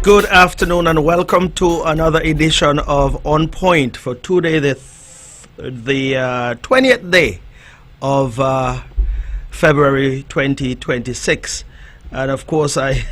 Good afternoon and welcome to another edition of On Point for today, the 20th day of February 2026. And of course, I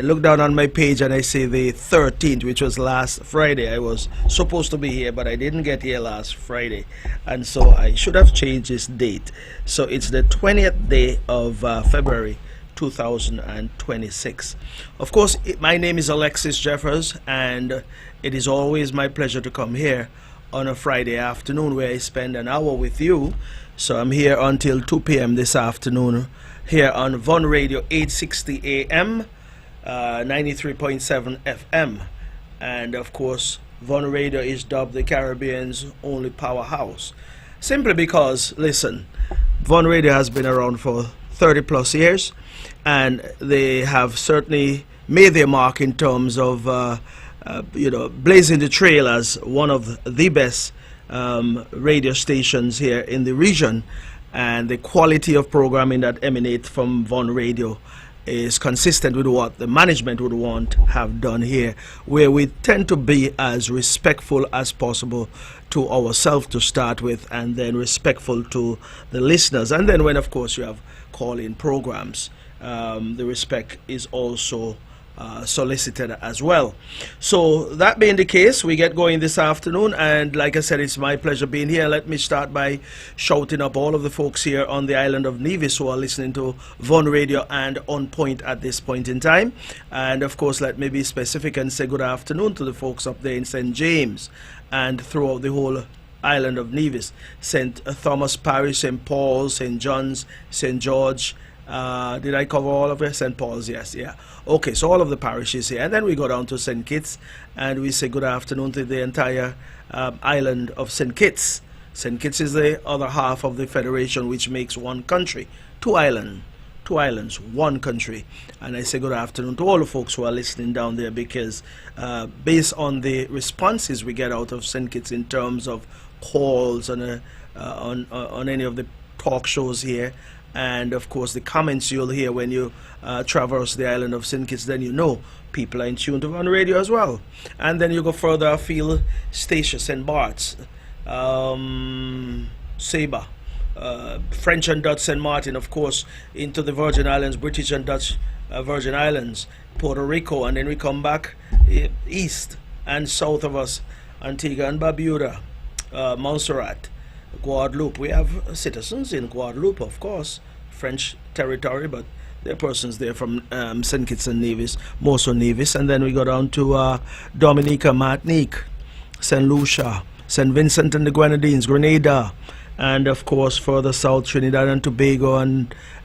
look down on my page and I see the 13th, which was last Friday. I was supposed to be here, but I didn't get here last Friday. And so I should have changed this date. So it's the 20th day of February 2026. Of course, my name is Alexis Jeffers, and it is always my pleasure to come here on a Friday afternoon where I spend an hour with you. So I'm here until 2 p.m. this afternoon here on Von Radio 860 AM, 93.7 FM. And of course, Von Radio is dubbed the Caribbean's only powerhouse. Simply because, listen, Von Radio has been around for 30 plus years, and they have certainly made their mark in terms of, blazing the trail as one of the best radio stations here in the region. And the quality of programming that emanates from Von Radio is consistent with what the management would want to have done here, where we tend to be as respectful as possible to ourselves to start with, and then respectful to the listeners. And then when, of course, you have call-in programs, the respect is also solicited as well. So that being the case, we get going this afternoon, and like I said, it's my pleasure being here. Let me start by shouting up all of the folks here on the island of Nevis who are listening to Von Radio and On Point at this point in time. And of course, let me be specific and say good afternoon to the folks up there in St. James and throughout the whole island of Nevis, St. Thomas Parish, St. Paul's, St. John's, St. George. Did I cover all of it? St. Paul's, yes, yeah. Okay, so all of the parishes here. And then we go down to St. Kitts and we say good afternoon to the entire island of St. Kitts. St. Kitts is the other half of the federation, which makes one country. Two islands, one country. And I say good afternoon to all the folks who are listening down there, because based on the responses we get out of St. Kitts in terms of calls on any of the talk shows here, and of course the comments you'll hear when you traverse the island of St. Kitts, then you know people are in tune to on radio as well. And then you go further afield, Statia, St. Bart's, Saba, French and Dutch St. Martin, of course, into the Virgin Islands, British and Dutch Virgin Islands, Puerto Rico, and then we come back east and south of us, Antigua and Barbuda, Montserrat, Guadeloupe. We have citizens in Guadeloupe, of course, French territory, but there are persons there from St. Kitts and Nevis, more so Nevis. And then we go down to Dominica, Martinique, St. Lucia, St. Vincent and the Grenadines, Grenada, and of course further south, Trinidad and Tobago,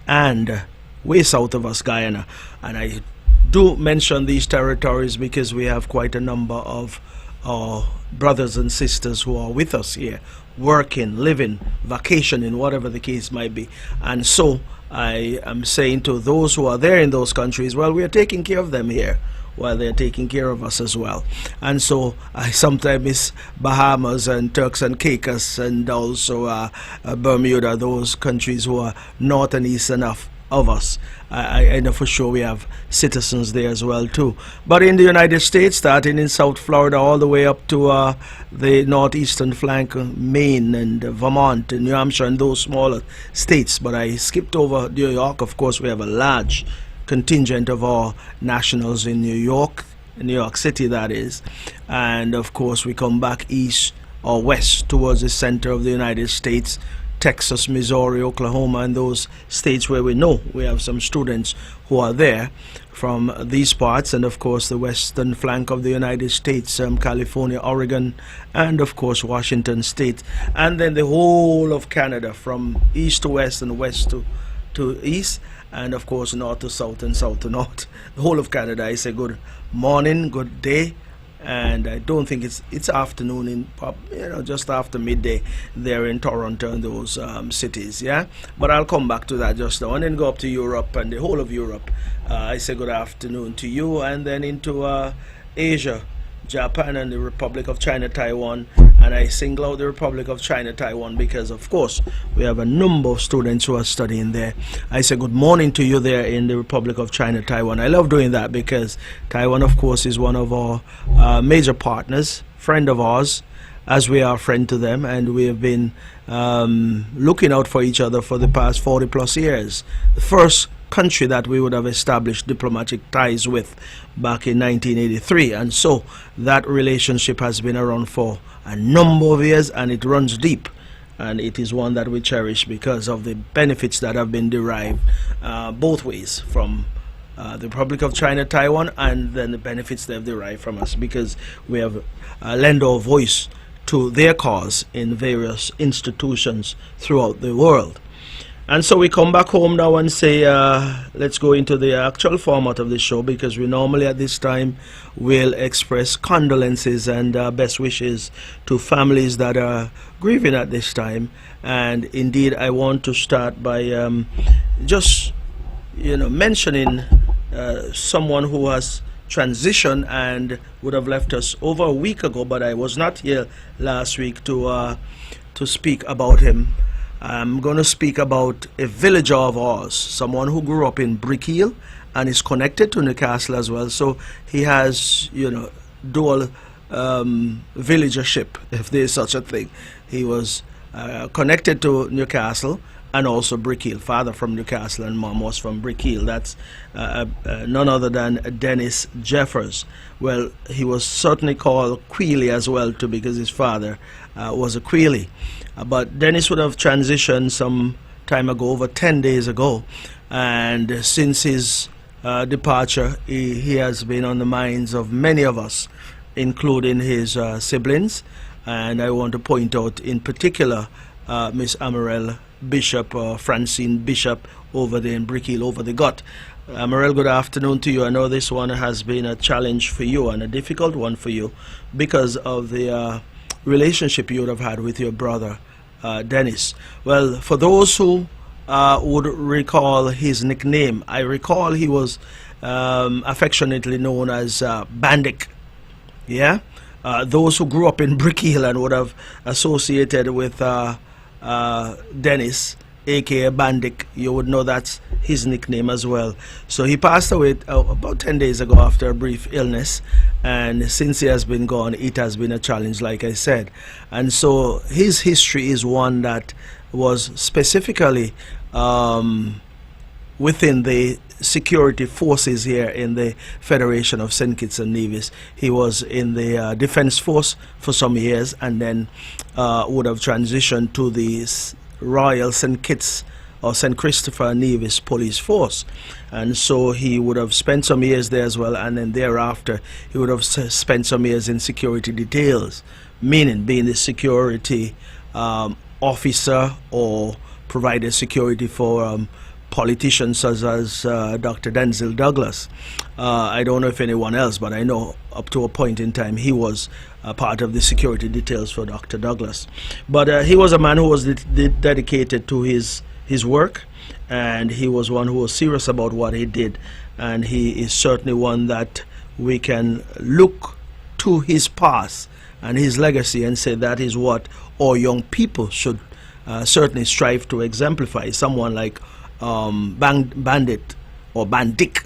and way south of us, Guyana. And I do mention these territories because we have quite a number of our brothers and sisters who are with us here, working, living, vacationing, whatever the case might be. And so I am saying to those who are there in those countries, well, we are taking care of them here while they're taking care of us as well. And so I sometimes miss Bahamas and Turks and Caicos, and also Bermuda, those countries who are north and east enough of us. I know for sure we have citizens there as well too. But in the United States, starting in South Florida all the way up to the northeastern flank, Maine and Vermont and New Hampshire and those smaller states. But I skipped over New York. Of course, we have a large contingent of our nationals in New York City, that is. And of course, we come back east or west towards the center of the United States, Texas, Missouri, Oklahoma, and those states where we know we have some students who are there from these parts, and of course the western flank of the United States, California, Oregon, and of course Washington State, and then the whole of Canada from east to west and west to east, and of course north to south and south to north. The whole of Canada. I say good morning, good day. And I don't think it's afternoon in just after midday there in Toronto and those cities, yeah. But I'll come back to that just now, and then go up to Europe and the whole of Europe. I say good afternoon to you, and then into Asia, Japan and the Republic of China, Taiwan, and I single out the Republic of China, Taiwan, because of course we have a number of students who are studying there. I say good morning to you there in the Republic of China, Taiwan. I love doing that because Taiwan, of course, is one of our major partners, friend of ours, as we are a friend to them, and we have been looking out for each other for the past 40 plus years. The first country that we would have established diplomatic ties with back in 1983, and so that relationship has been around for a number of years, and it runs deep, and it is one that we cherish because of the benefits that have been derived both ways from the Republic of China, Taiwan, and then the benefits they've derived from us because we have lent our voice to their cause in various institutions throughout the world. And so we come back home now and say, let's go into the actual format of the show, because we normally at this time will express condolences and best wishes to families that are grieving at this time. And indeed, I want to start by just, mentioning someone who has transitioned and would have left us over a week ago, but I was not here last week to speak about him. I'm going to speak about a villager of ours, someone who grew up in Brickhill and is connected to Newcastle as well. So he has, dual villagership, if there is such a thing. He was connected to Newcastle and also Brickhill. Father from Newcastle and mom was from Brickhill. That's none other than Alexis Jeffers. Well, he was certainly called Queely as well too, because his father was a Queely. But Dennis would have transitioned some time ago, over 10 days ago, and since his departure, he has been on the minds of many of us, including his siblings. And I want to point out in particular Miss Amarel Bishop, Francine Bishop, over there in Brickhill, over the gut. Amarel, good afternoon to you. I know this one has been a challenge for you and a difficult one for you because of the relationship you would have had with your brother Dennis. Well, for those who would recall his nickname, I recall he was affectionately known as Bandic. Yeah, those who grew up in Brickhill and would have associated with Dennis, aka Bandic, you would know that's his nickname as well. So he passed away about 10 days ago after a brief illness, and since he has been gone, it has been a challenge, like I said. And so his history is one that was specifically within the security forces here in the Federation of St. Kitts and Nevis. He was in the Defense Force for some years, and then would have transitioned to the Royal St. Kitts or St. Christopher Nevis Police Force, and so he would have spent some years there as well, and then thereafter he would have spent some years in security details, meaning being the security officer or provided security for politicians such as Dr. Denzel Douglas. I don't know if anyone else, but I know up to a point in time he was part of the security details for Dr. Douglas. But he was a man who was dedicated to his work, and he was one who was serious about what he did, and he is certainly one that we can look to his past and his legacy and say that is what our young people should certainly strive to exemplify. Someone like Bandit or Bandic,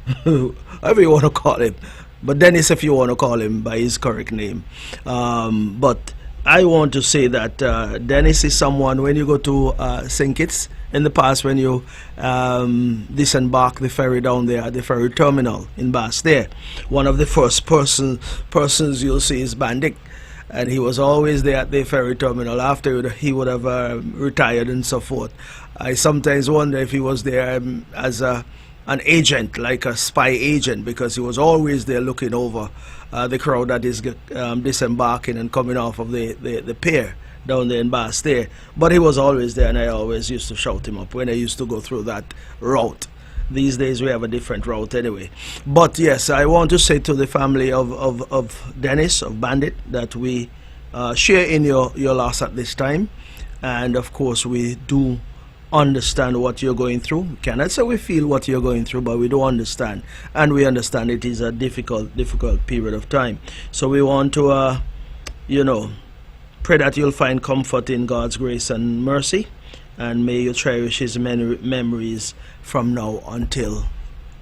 however you want to call him, but Dennis if you want to call him by his correct name. But I want to say that Dennis is someone, when you go to St. Kitts in the past, when you disembark the ferry down there at the ferry terminal in Bass there, one of the first persons you'll see is Bandic. And he was always there at the ferry terminal after he would have retired and so forth. I sometimes wonder if he was there as an agent, like a spy agent, because he was always there looking over the crowd that is disembarking and coming off of the pier down there in Bass there. But he was always there, and I always used to shout him up when I used to go through that route. These days we have a different route anyway. But yes, I want to say to the family of Dennis, of Bandit, that we share in your loss at this time. And of course we do understand what you're going through. We cannot say we feel what you're going through, but we do understand, and we understand it is a difficult period of time. So we want to, pray that you'll find comfort in God's grace and mercy, and may you cherish His memories from now until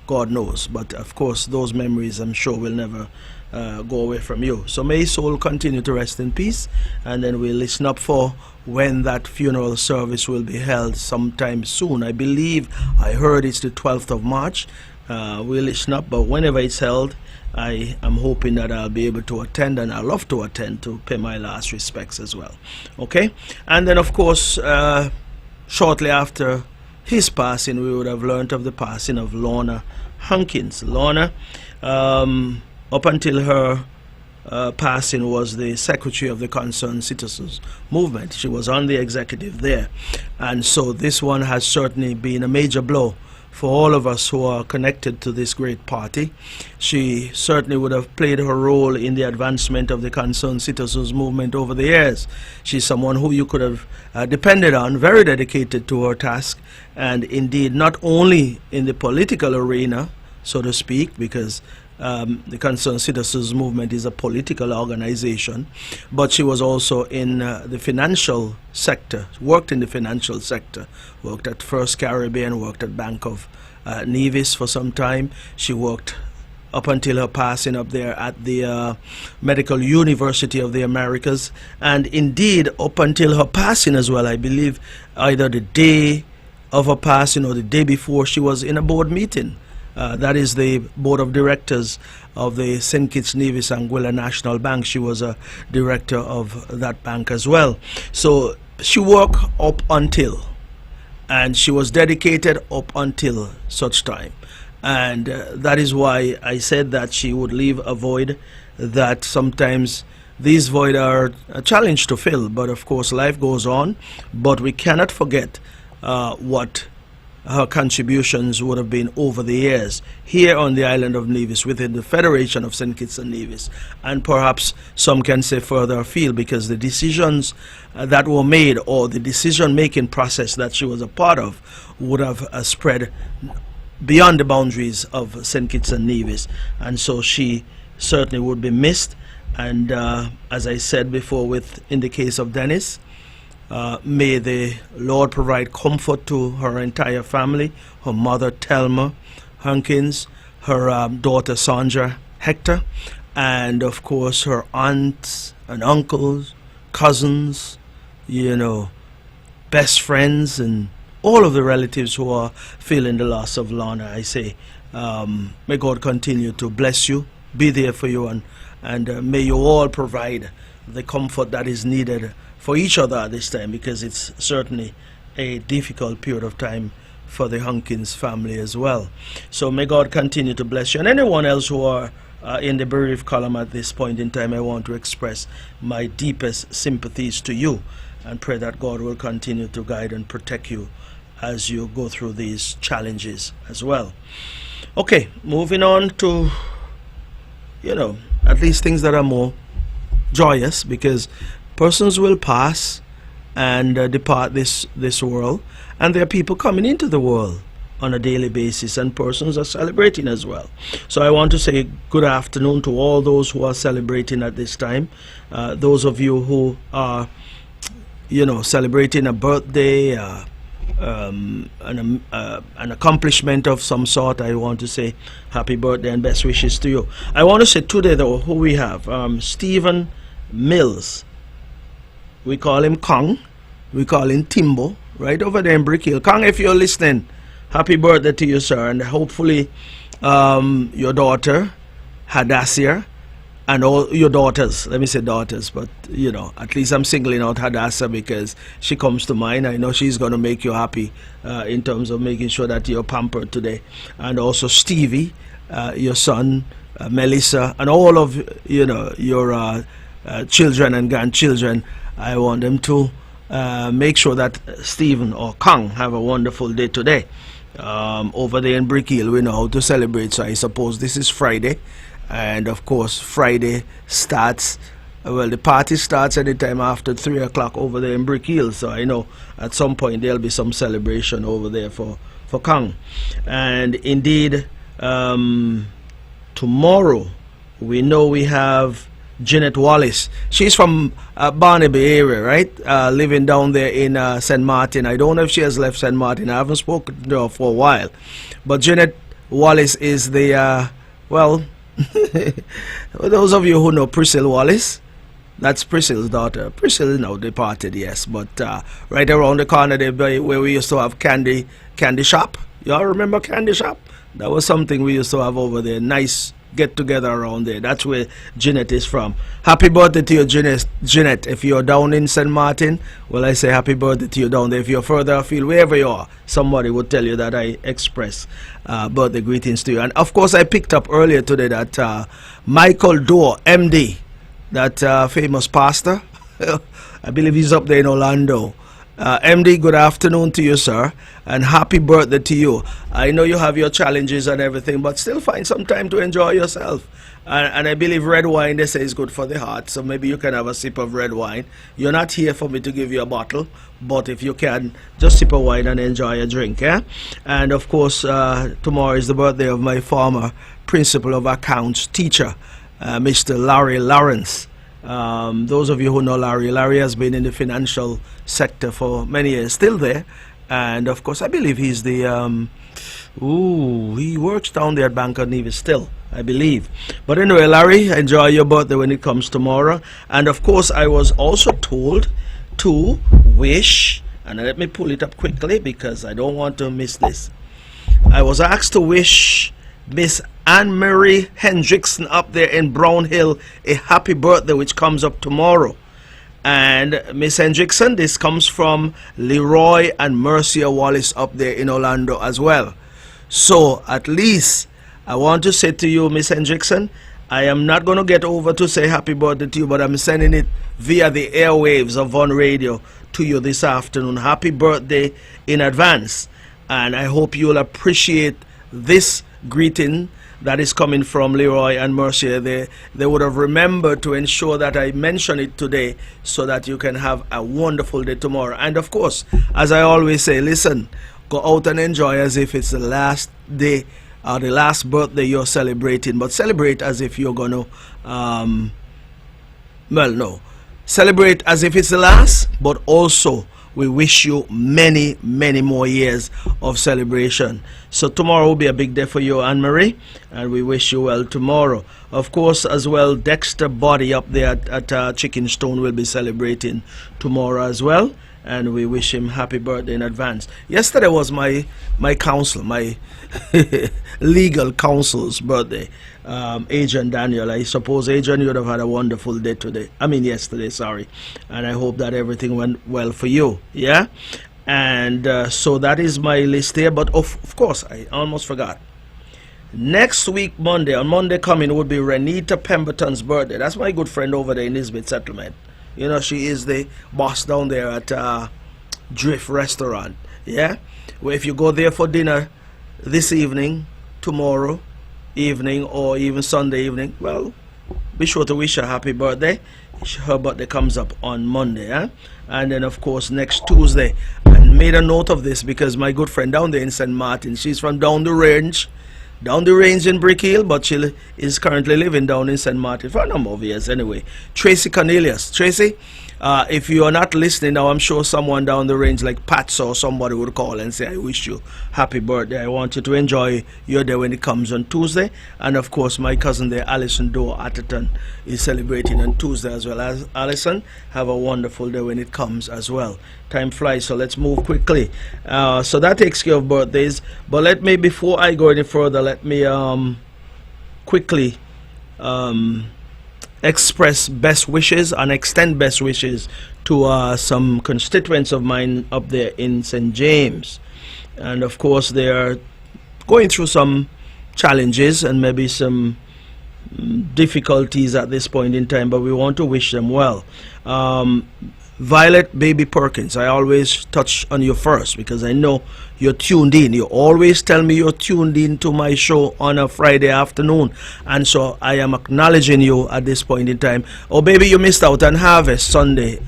God knows. But of course, those memories, I'm sure, will never go away from you. So may his soul continue to rest in peace, and then we'll listen up for when that funeral service will be held sometime soon. I believe I heard it's the 12th of March. We'll listen up, but whenever it's held, I am hoping that I'll be able to attend, and I love to attend to pay my last respects as well. Okay? And then, of course, shortly after his passing, we would have learned of the passing of Lorna Hankins. Lorna, up until her passing, was the secretary of the Concerned Citizens Movement. She was on the executive there. And so this one has certainly been a major blow for all of us who are connected to this great party. She certainly would have played her role in the advancement of the Concerned Citizens Movement over the years. She's someone who you could have depended on, very dedicated to her task, and indeed not only in the political arena, so to speak, because the Concerned Citizens Movement is a political organization, but she was also in the financial sector, worked in the financial sector, worked at First Caribbean, worked at Bank of Nevis for some time. She worked up until her passing up there at the Medical University of the Americas, and indeed up until her passing as well. I believe either the day of her passing or the day before, she was in a board meeting. That is the board of directors of the St. Kitts Nevis Anguilla National Bank. She was a director of that bank as well. So she worked up until, and she was dedicated up until such time. And that is why I said that she would leave a void, that sometimes these voids are a challenge to fill. But of course, life goes on. But we cannot forget what her contributions would have been over the years here on the island of Nevis within the Federation of St. Kitts and Nevis, and perhaps some can say further afield, because the decisions that were made, or the decision-making process that she was a part of, would have spread beyond the boundaries of St. Kitts and Nevis, and so she certainly would be missed. And as I said before, in the case of Dennis, may the Lord provide comfort to her entire family, her mother Thelma Hankins, her daughter Sandra Hector, and of course her aunts and uncles, cousins, best friends, and all of the relatives who are feeling the loss of Lorna. I say, may God continue to bless you, be there for you, and may you all provide the comfort that is needed for each other at this time, because it's certainly a difficult period of time for the Hankins family as well. So may God continue to bless you. And anyone else who are in the bereaved column at this point in time, I want to express my deepest sympathies to you, and pray that God will continue to guide and protect you as you go through these challenges as well. Okay, moving on to, at least things that are more joyous, because persons will pass and depart this world, and there are people coming into the world on a daily basis, and persons are celebrating as well. So I want to say good afternoon to all those who are celebrating at this time. Those of you who are, celebrating a birthday, an accomplishment of some sort, I want to say happy birthday and best wishes to you. I want to say today, though, who we have. Stephen Mills. We call him Kong. We call him Timbo, right over there in Brick Hill. Kong, if you're listening, happy birthday to you, sir. And hopefully your daughter, Hadassah, and all your daughters, let me say daughters, but, at least I'm singling out Hadassah because she comes to mind. I know she's going to make you happy in terms of making sure that you're pampered today. And also Stevie, your son, Melissa, and all of, your children and grandchildren. I want them to make sure that Stephen or Kong have a wonderful day today. Over there in Brick Hill, we know how to celebrate, so I suppose this is Friday. And of course, Friday starts Well, the party starts anytime after 3 o'clock over there in Brick Hill, so I know at some point there'll be some celebration over there for Kang. And indeed, tomorrow we know we have Jeanette Wallace. She's from Barnaby area, right? Living down there in St. Martin. I don't know if she has left St. Martin. I haven't spoken to her for a while. But Jeanette Wallace is the, well, those of you who know Priscilla Wallace, that's Priscilla's daughter. Priscilla now departed, yes, but right around the corner there where we used to have candy shop. Y'all remember candy shop? That was something we used to have over there. Nice get together around there. That's where Jeanette is from. Happy birthday to you, Jeanette. If you're down in St. Martin, well, I say happy birthday to you down there. If you're further afield, wherever you are, somebody would tell you that I express birthday greetings to you. And of course, I picked up earlier today that Michael Dorr, MD, that famous pastor, I believe he's up there in Orlando. MD, good afternoon to you, sir, and happy birthday to you. I know you have your challenges and everything, but still find some time to enjoy yourself. And I believe red wine, they say, is good for the heart, so maybe you can have a sip of red wine. You're not here for me to give you a bottle, but if you can, just sip a wine and enjoy a drink, yeah? And of course, tomorrow is the birthday of my former principal of accounts teacher, Mr. Larry Lawrence. Those of you who know Larry has been in the financial sector for many years, still there. And of course, I believe he's the, he works down there at Bank of Nevis still, I believe. But anyway, Larry, enjoy your birthday when it comes tomorrow. And of course, I was also told to wish, and let me pull it up quickly because I don't want to miss this. I was asked to wish Miss Anne-Marie Hendrickson up there in Brown Hill a happy birthday, which comes up tomorrow. And Miss Hendrickson, this comes from Leroy and Mercia Wallace up there in Orlando as well. So at least I want to say to you, Miss Hendrickson, I am not going to get over to say happy birthday to you, but I'm sending it via the airwaves of Von Radio to you this afternoon. Happy birthday in advance. And I hope you'll appreciate this greeting that is coming from Leroy and Mercier. They would have remembered to ensure that I mention it today so that you can have a wonderful day tomorrow. And of course, as I always say, listen, go out and enjoy as if it's the last day or the last birthday you're celebrating, but celebrate as if you're going to, well, no, celebrate as if it's the last, but also we wish you many, many more years of celebration. So tomorrow will be a big day for you, Anne-Marie, and we wish you well tomorrow. Of course, as well, Dexter Body up there at Chicken Stone will be celebrating tomorrow as well, and we wish him happy birthday in advance. Yesterday was my counsel, my legal counsel's birthday, Agent Daniel. I suppose, Agent, you would have had a wonderful day today. I mean yesterday, sorry. And I hope that everything went well for you, yeah? And so that is my list here. But of course, I almost forgot. Next week, Monday, on Monday coming, would be Renita Pemberton's birthday. That's my good friend over there in Nisbet Settlement. You know, she is the boss down there at Drift Restaurant, yeah? Well, if you go there for dinner this evening, tomorrow evening, or even Sunday evening, well, be sure to wish her happy birthday. Her birthday comes up on Monday, eh? And then of course next Tuesday. And made a note of this because my good friend down there in St. Martin, she's from down the range in Brick Hill, but she is currently living down in St. Martin for a number of years anyway. Tracy Cornelius. Tracy, if you are not listening now, I'm sure someone down the range like Pat or somebody would call and say, I wish you happy birthday. I want you to enjoy your day when it comes on Tuesday. And of course, my cousin there, Alison Doe Atherton, is celebrating on Tuesday as well. As Alison, have a wonderful day when it comes as well. Time flies, so let's move quickly. So that takes care of birthdays. But let me, before I go any further, let me quickly express best wishes and extend best wishes to some constituents of mine up there in St. James. And of course, they are going through some challenges and maybe some difficulties at this point in time, but we want to wish them well. Violet Baby Perkins, I always touch on you first because I know you're tuned in. You always tell me you're tuned in to my show on a Friday afternoon. And so I am acknowledging you at this point in time. Oh, baby, you missed out on Harvest Sunday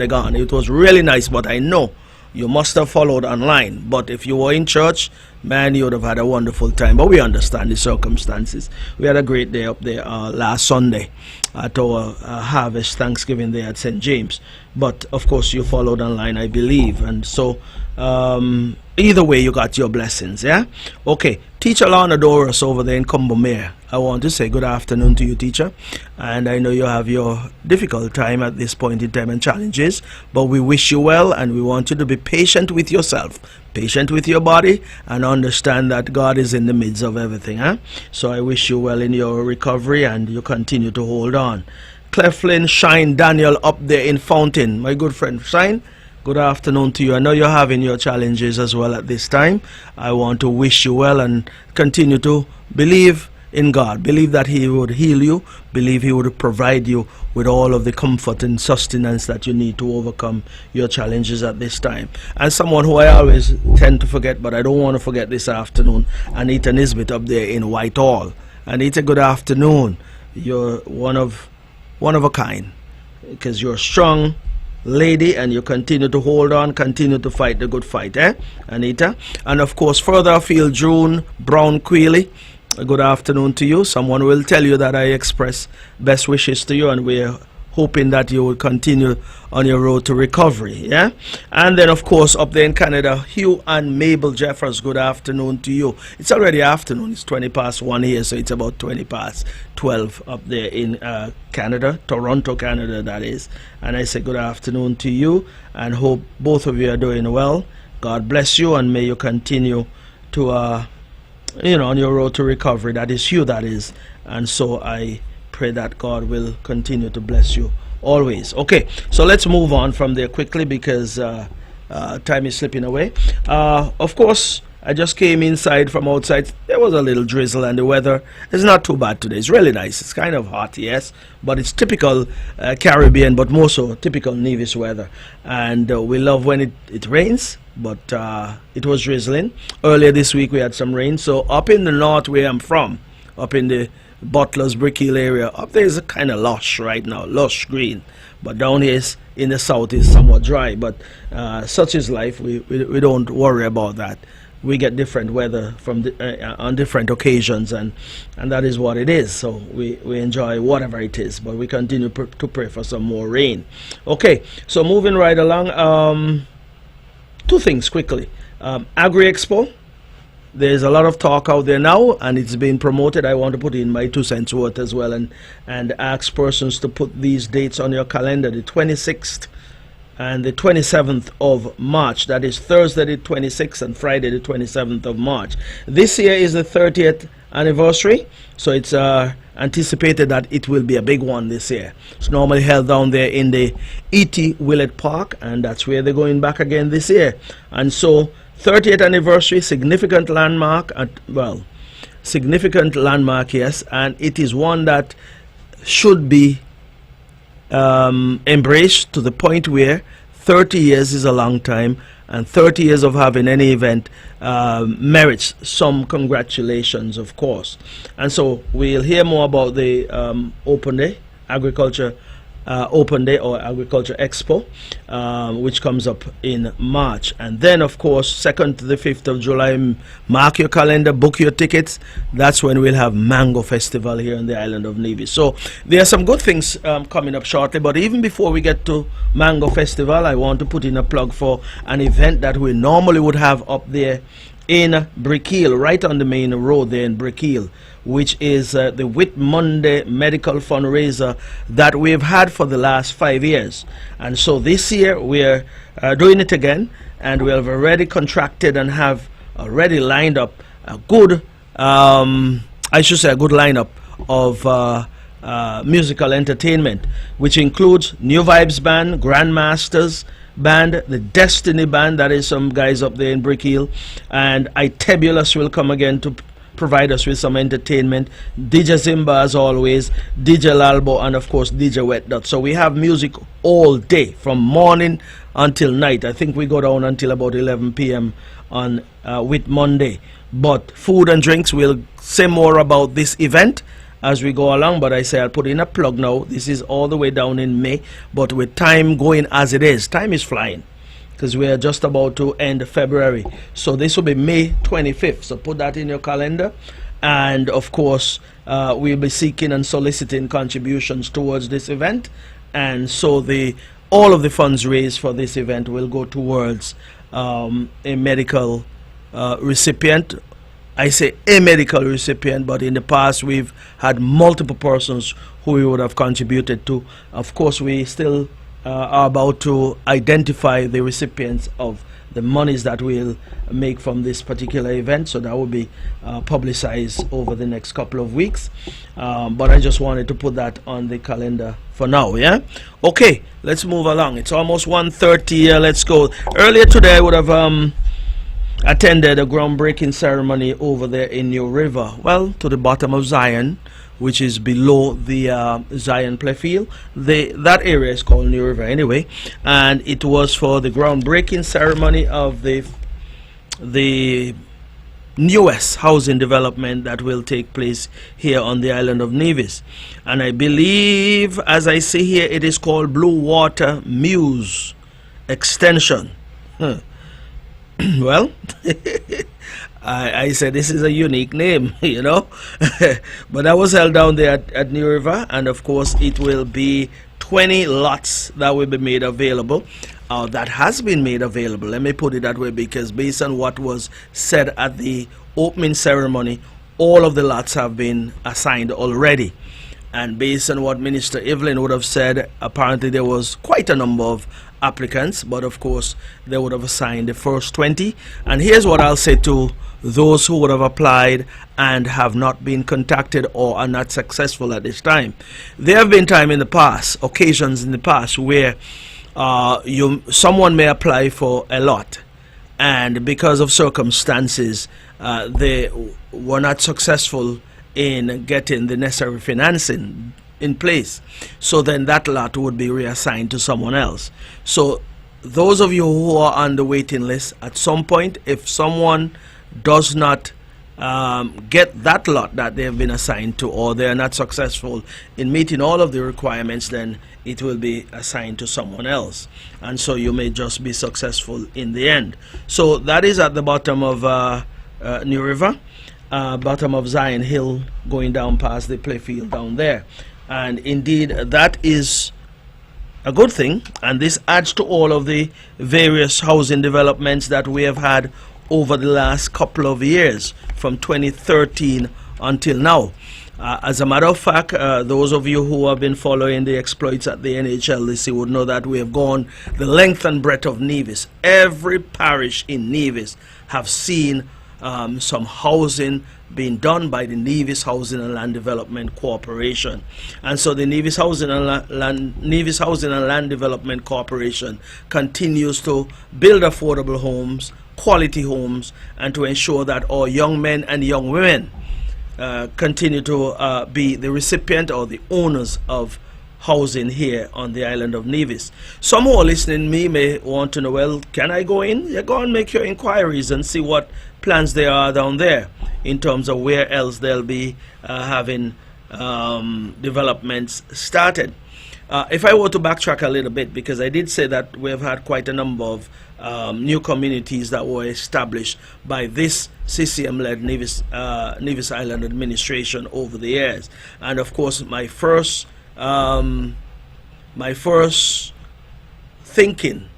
gone. It was really nice, but I know you must have followed online. But if you were in church, man, you would have had a wonderful time. But we understand the circumstances. We had a great day up there last Sunday at our Harvest Thanksgiving Day at St. James. But, of course, you followed online, I believe. And so, either way, you got your blessings, yeah? Okay, Teacher Lorna Doris over there in Combermere. I want to say good afternoon to you, teacher. And I know you have your difficult time at this point in time and challenges, but we wish you well, and we want you to be patient with yourself, patient with your body, and understand that God is in the midst of everything, huh? So I wish you well in your recovery, and you continue to hold on. Cleflin Shine Daniel up there in Fountain, my good friend Shine. Good afternoon to you. I know you're having your challenges as well at this time. I want to wish you well and continue to believe in God. Believe that He would heal you. Believe He would provide you with all of the comfort and sustenance that you need to overcome your challenges at this time. And someone who I always tend to forget, but I don't want to forget this afternoon, Anita Nisbet up there in Whitehall. Anita, good afternoon. You're one of a kind because you're strong lady, and you continue to hold on, continue to fight the good fight, Anita? And of course, further afield, June Brown Queely, good afternoon to you. Someone will tell you that I express best wishes to you, and we're hoping that you will continue on your road to recovery, yeah? And then, of course, up there in Canada, Hugh and Mabel Jeffers, good afternoon to you. It's already afternoon. It's 20 past 1 here, so it's about 20 past 12 up there in Canada, Toronto, Canada, that is. And I say good afternoon to you, and hope both of you are doing well. God bless you, and may you continue to, on your road to recovery. That is Hugh, that is. And so I pray that God will continue to bless you always. Okay, so let's move on from there quickly because time is slipping away. Of course, I just came inside from outside. There was a little drizzle, and the weather is not too bad today. It's really nice. It's kind of hot, yes, but it's typical Caribbean, but more so typical Nevis weather. And we love when it rains, but it was drizzling. Earlier this week we had some rain. So up in the north where I'm from, up in the Butler's Brick Hill area, up there is a kind of lush right now, lush green, but down here in the south is somewhat dry. But such is life. We don't worry about that. We get different weather from on different occasions, and that is what it is. So we enjoy whatever it is, but we continue to pray for some more rain. Okay, so moving right along, two things quickly. Agri Expo. There's a lot of talk out there now, and it's being promoted. I want to put in my 2 cents worth as well, and ask persons to put these dates on your calendar: the 26th and the 27th of March. That is Thursday the 26th and Friday the 27th of March. This year is the 30th anniversary, so it's anticipated that it will be a big one this year. It's normally held down there in the E.T. Willett Park, and that's where they're going back again this year. And so 30th anniversary, significant landmark, yes, and it is one that should be embraced to the point where 30 years is a long time, and 30 years of having any event merits some congratulations, of course. And so we'll hear more about the Open Day, Agriculture Open Day or Agriculture Expo, which comes up in March. And then, of course, 2nd to the 5th of July, mark your calendar, book your tickets. That's when we'll have Mango Festival here on the island of Nevis. So there are some good things coming up shortly. But even before we get to Mango Festival, I want to put in a plug for an event that we normally would have up there in Brick Hill, right on the main road there in Brick Hill, which is the Whit Monday Medical Fundraiser that we've had for the last 5 years. And so this year we're doing it again, and we have already contracted and have already lined up a good, a good lineup of musical entertainment, which includes New Vibes Band, Grandmasters Band, the Destiny Band, that is some guys up there in Brick Hill, and Itebulus will come again to provide us with some entertainment. DJ Zimba as always, DJ Lalbo, and of course DJ Wet Dot. So we have music all day from morning until night. I think we go down until about 11 p.m. on with Monday. But food and drinks, we'll say more about this event as we go along, but I say I'll put in a plug now. This is all the way down in May, but with time going as it is, time is flying because we are just about to end February. So this will be May 25th, so put that in your calendar. And of course we'll be seeking and soliciting contributions towards this event, and so all of the funds raised for this event will go towards a medical recipient. I say a medical recipient, but in the past we've had multiple persons who we would have contributed to. Of course, we still are about to identify the recipients of the monies that we'll make from this particular event, so that will be publicized over the next couple of weeks. But I just wanted to put that on the calendar for now. Yeah, okay, let's move along. It's almost 1:30. Let's go. Earlier today I would have attended a groundbreaking ceremony over there in New River, well, to the bottom of Zion, which is below the Zion playfield. That area is called New River anyway, and it was for the groundbreaking ceremony of the newest housing development that will take place here on the island of Nevis. And I believe, as I see here, it is called Blue Water Muse Extension. Well, I said this is a unique name, you know. But that was held down there at New River, and of course it will be 20 lots that will be made available. That has been made available, let me put it that way, because based on what was said at the opening ceremony, all of the lots have been assigned already. And based on what Minister Evelyn would have said, apparently there was quite a number of applicants, but of course they would have assigned the first 20. And here's what I'll say to those who would have applied and have not been contacted or are not successful at this time. There have been time in the past, occasions in the past, where someone may apply for a lot, and because of circumstances they were not successful in getting the necessary financing in place, so then that lot would be reassigned to someone else. So those of you who are on the waiting list, at some point, if someone does not get that lot that they have been assigned to, or they are not successful in meeting all of the requirements, then it will be assigned to someone else, and so you may just be successful in the end. So that is at the bottom of New River, bottom of Zion Hill, going down past the playfield down there. And indeed that is a good thing, and this adds to all of the various housing developments that we have had over the last couple of years from 2013 until now. As a matter of fact, those of you who have been following the exploits at the NHLDC would know that we have gone the length and breadth of Nevis. Every parish in Nevis have seen some housing being done by the Nevis Housing and Land Development Corporation. And so the Nevis Housing and Land Development Corporation continues to build affordable homes, quality homes, and to ensure that our young men and young women continue to be the recipient or the owners of housing here on the island of Nevis. Some who are listening to me may want to know, well, can I go in? Yeah, go and make your inquiries and see what plans there are down there in terms of where else they'll be having developments started. If I were to backtrack a little bit, because I did say that we've had quite a number of new communities that were established by this CCM-led Nevis Island administration over the years. And of course, my first thinking,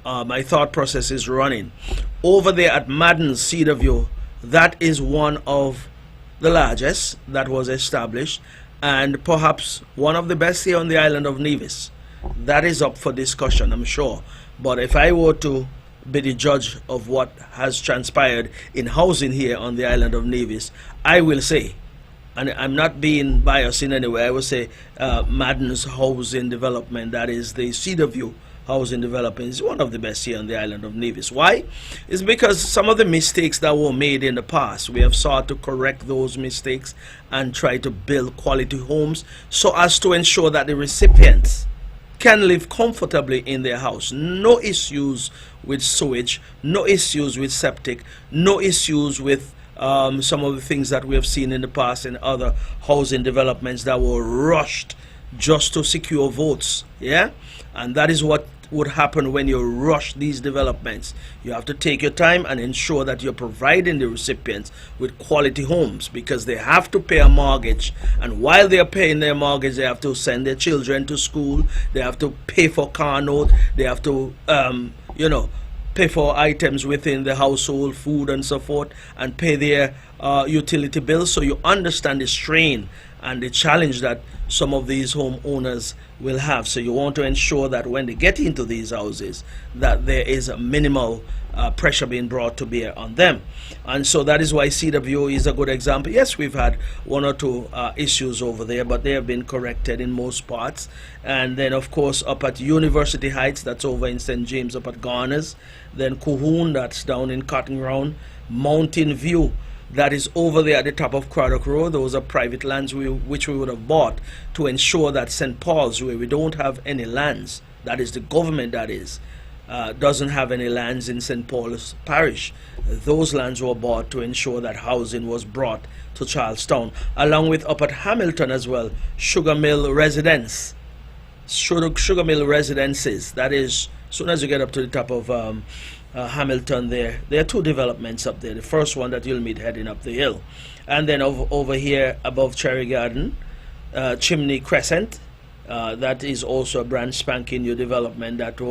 my thought process is running over there at Madden's Cedar View. That is one of the largest that was established, and perhaps one of the best here on the island of Nevis. That is up for discussion, I'm sure. But if I were to be the judge of what has transpired in housing here on the island of Nevis, I will say, and I'm not being biased in any way, I will say Madden's Housing Development, that is the Cedar View housing development is one of the best here on the island of Nevis. Why? It's because some of the mistakes that were made in the past, we have sought to correct those mistakes and try to build quality homes so as to ensure that the recipients can live comfortably in their house. No issues with sewage, no issues with septic, no issues with some of the things that we have seen in the past in other housing developments that were rushed just to secure votes. Yeah, and that is what would happen when you rush these developments. You have to take your time and ensure that you're providing the recipients with quality homes, because they have to pay a mortgage, and while they're paying their mortgage, they have to send their children to school, they have to pay for car note, they have to pay for items within the household, food and so forth, and pay their utility bills. So you understand the strain and the challenge that some of these homeowners will have. So you want to ensure that when they get into these houses, that there is a minimal pressure being brought to bear on them. And so that is why CWO is a good example. Yes, we've had one or two issues over there, but they have been corrected in most parts. And then of course up at University Heights, that's over in St. James, up at Garner's, then Cohoon, that's down in Cotton Ground, Mountain View, that is over there at the top of Craddock Road. Those are private lands which we would have bought to ensure that St. Paul's, where we don't have any lands, that is the government that is, doesn't have any lands in St. Paul's Parish. Those lands were bought to ensure that housing was brought to Charlestown, along with up at Hamilton as well, Sugar Mill Residences. That is, as soon as you get up to the top of Hamilton, there are two developments up there. The first one that you'll meet heading up the hill, and then over here above Cherry Garden, Chimney Crescent, that is also a brand spanking new development that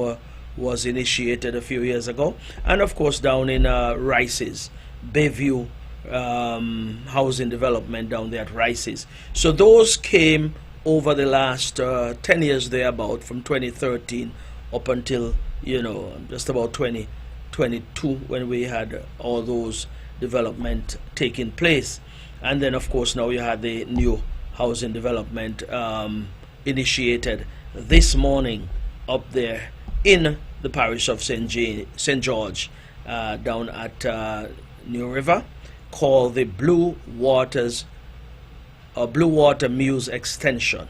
was initiated a few years ago. And of course down in Rice's, Bayview housing development down there at Rice's. So those came over the last 10 years thereabout, from 2013 up until just about 2022, when we had all those development taking place. And then of course now you had the new housing development initiated this morning up there in the parish of St. George, down at New River, called the Blue Water Muse Extension.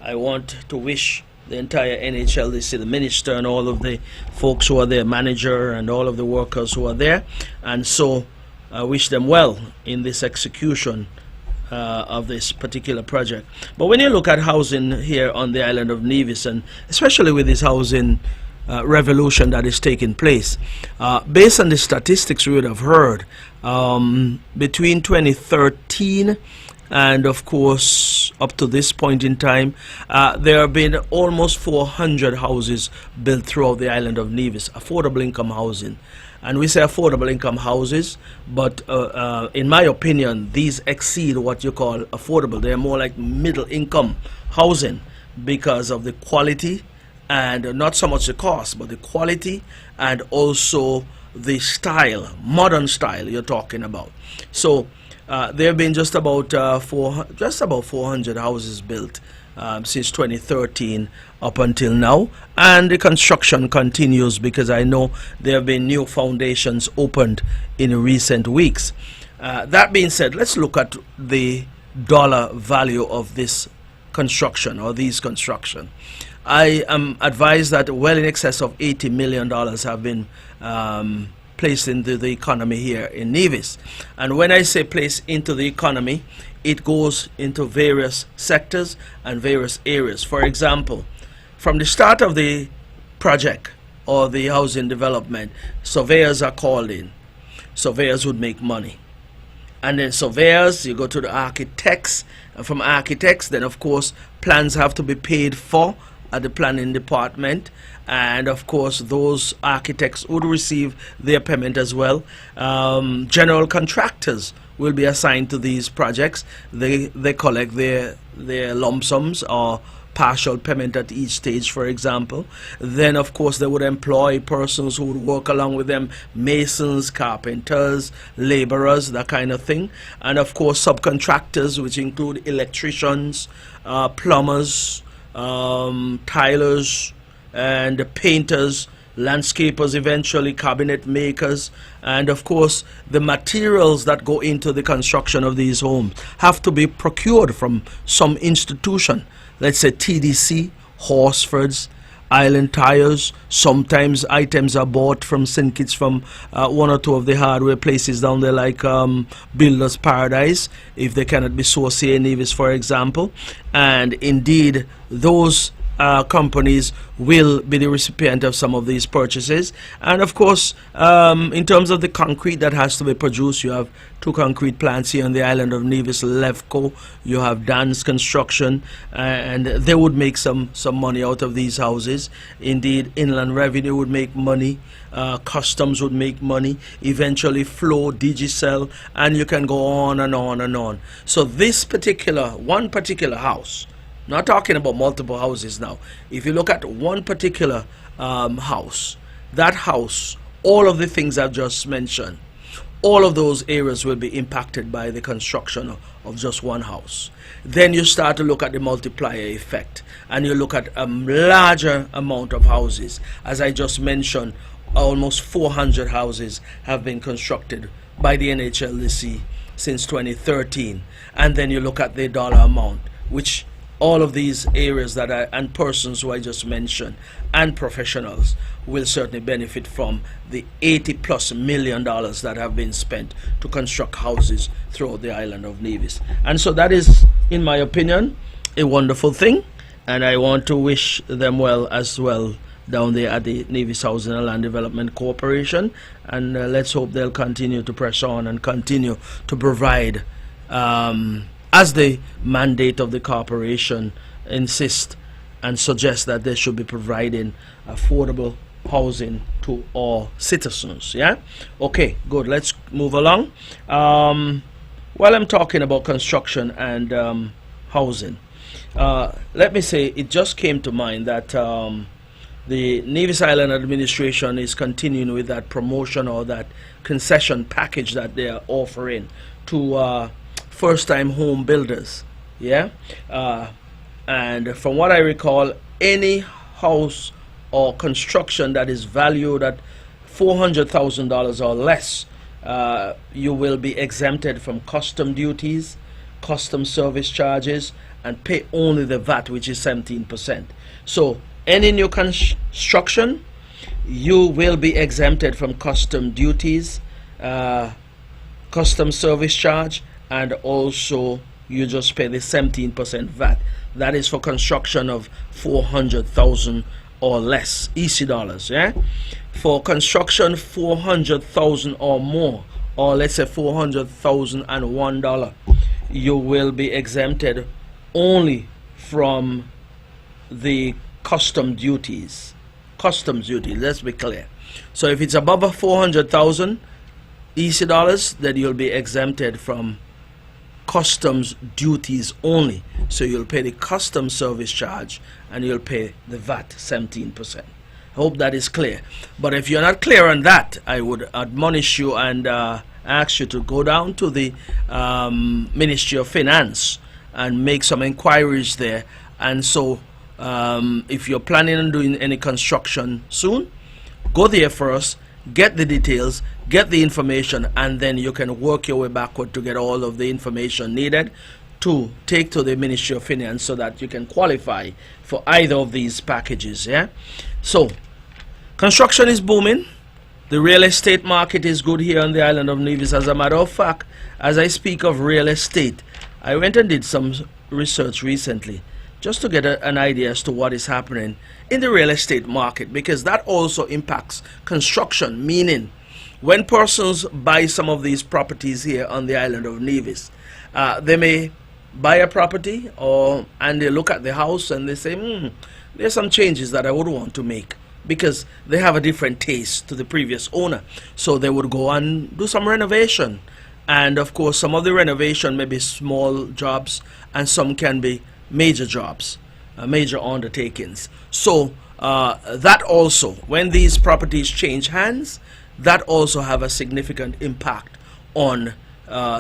I want to wish the entire NHLDC, the minister and all of the folks who are there, manager and all of the workers who are there, and so I wish them well in this execution of this particular project. But when you look at housing here on the island of Nevis, and especially with this housing revolution that is taking place, based on the statistics we would have heard, between 2013 and of course up to this point in time, there have been almost 400 houses built throughout the island of Nevis, affordable income housing. And we say affordable income houses, but in my opinion, these exceed what you call affordable. They're more like middle income housing, because of the quality, and not so much the cost, but the quality and also the style, modern style you're talking about. So there have been just about 400 houses built since 2013 up until now, and the construction continues, because I know there have been new foundations opened in recent weeks. That being said, let's look at the dollar value of this construction, or these construction. I am advised that well in excess of $80 million have been placed into the economy here in Nevis. And when I say place into the economy, it goes into various sectors and various areas. For example, from the start of the project or the housing development, surveyors are called in. Surveyors would make money. And then surveyors, you go to the architects, and from architects, then of course plans have to be paid for at the planning department, and of course those architects would receive their payment as well. General contractors will be assigned to these projects. They collect their lump sums or partial payment at each stage, for example. Then of course they would employ persons who would work along with them, masons, carpenters, laborers, that kind of thing. And of course subcontractors, which include electricians, plumbers, tilers, and painters, landscapers, eventually cabinet makers, and of course the materials that go into the construction of these homes have to be procured from some institution. Let's say TDC, Horsfords, Island Tires. Sometimes items are bought from St. Kitts from one or two of the hardware places down there, like Builders Paradise, if they cannot be sourced here in Nevis, for example. And indeed, those companies will be the recipient of some of these purchases. And of course, in terms of the concrete that has to be produced, you have two concrete plants here on the island of Nevis, Levco. You have Dan's Construction, and they would make some money out of these houses. Indeed, Inland Revenue would make money, Customs would make money, eventually Flow, Digicel, and you can go on and on and on. So this one particular house, not talking about multiple houses now. If you look at one particular house, that house, all of the things I've just mentioned, all of those areas will be impacted by the construction of just one house. Then you start to look at the multiplier effect, and you look at a larger amount of houses. As I just mentioned, almost 400 houses have been constructed by the NHLDC since 2013. And then you look at the dollar amount, which all of these areas and persons who I just mentioned and professionals will certainly benefit from the $80+ million that have been spent to construct houses throughout the island of Nevis. And so that is, in my opinion, a wonderful thing, and I want to wish them well as well down there at the Nevis Housing and Land Development Corporation, and let's hope they'll continue to press on and continue to provide, as the mandate of the corporation insists and suggests, that they should be providing affordable housing to all citizens. Yeah, okay, good. Let's move along. While I'm talking about construction and housing, let me say it just came to mind that the Nevis Island administration is continuing with that promotion or that concession package that they are offering to first-time home builders. Yeah, and from what I recall, any house or construction that is valued at $400,000 or less, you will be exempted from custom duties, custom service charges, and pay only the VAT, which is 17%. So any new construction, you will be exempted from custom duties, custom service charge, and also you just pay the 17% VAT. That is for construction of 400,000 or less EC dollars. Yeah, for construction 400,000 or more, or let's say $400,001, you will be exempted only from the customs duties. Let's be clear. So if it's above 400,000 EC dollars, then you'll be exempted from customs duties only. So you'll pay the customs service charge and you'll pay the VAT 17%. I hope that is clear. But if you're not clear on that, I would admonish you and ask you to go down to the Ministry of Finance and make some inquiries there. And so if you're planning on doing any construction soon, go there first, get the details, get the information, and then you can work your way backward to get all of the information needed to take to the Ministry of Finance so that you can qualify for either of these packages. Yeah, so construction is booming. The real estate market is good here on the island of Nevis. As a matter of fact, as I speak of real estate, I went and did some research recently just to get an idea as to what is happening in the real estate market, because that also impacts construction. Meaning, when persons buy some of these properties here on the island of Nevis, they may buy a property and they look at the house and they say, there's some changes that I would want to make, because they have a different taste to the previous owner. So they would go and do some renovation. And of course, some of the renovation may be small jobs and some can be major jobs, major undertakings. So that also, when these properties change hands, that also have a significant impact on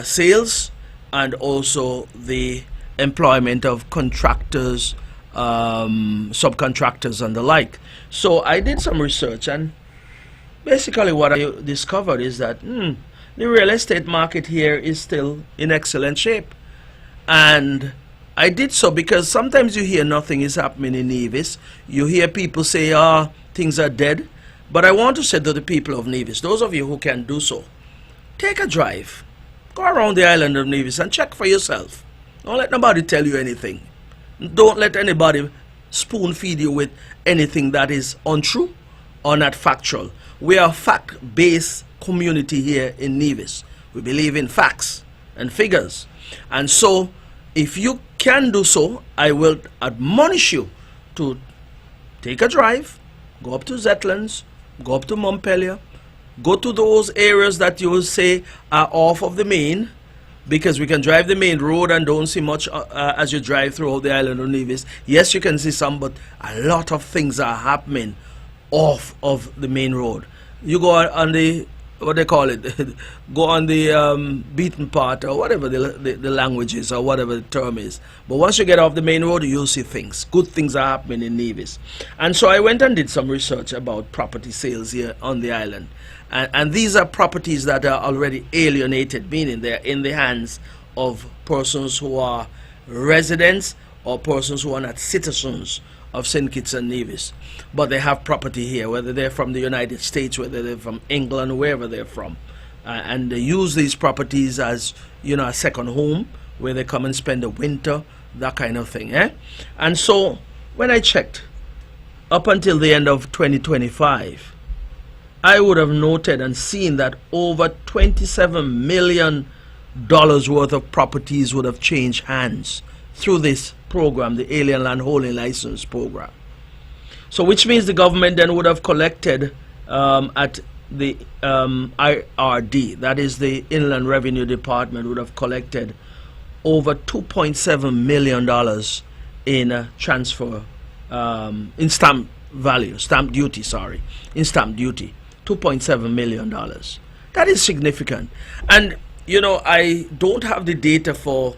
sales and also the employment of contractors subcontractors and the like. So I did some research, and basically what I discovered is that the real estate market here is still in excellent shape. And I did so because sometimes you hear nothing is happening in Nevis. You hear people say, things are dead. But I want to say to the people of Nevis, those of you who can do so, take a drive. Go around the island of Nevis and check for yourself. Don't let nobody tell you anything. Don't let anybody spoon feed you with anything that is untrue or not factual. We are a fact-based community here in Nevis. We believe in facts and figures. And so, if you can do so, I will admonish you to take a drive, go up to Zetlands, go up to Montpelier, go to those areas that you will say are off of the main, because we can drive the main road and don't see much as you drive throughout the island of Nevis. Yes, you can see some, but a lot of things are happening off of the main road. You go on the, what they call it, go on the beaten part, or whatever the language is, or whatever the term is. But once you get off the main road, you'll see things. Good things are happening in Nevis. And so I went and did some research about property sales here on the island. And these are properties that are already alienated, meaning they're in the hands of persons who are residents or persons who are not citizens of St. Kitts and Nevis. But they have property here, whether they're from the United States, whether they're from England, wherever they're from. And they use these properties as, a second home, where they come and spend the winter, that kind of thing. And so when I checked, up until the end of 2025, I would have noted and seen that over $27 million worth of properties would have changed hands through this program, the Alien Land Holding License program. So which means the government then would have collected at the IRD, that is the Inland Revenue Department, would have collected over $2.7 million in transfer, in stamp duty, $2.7 million. That is significant. And, I don't have the data for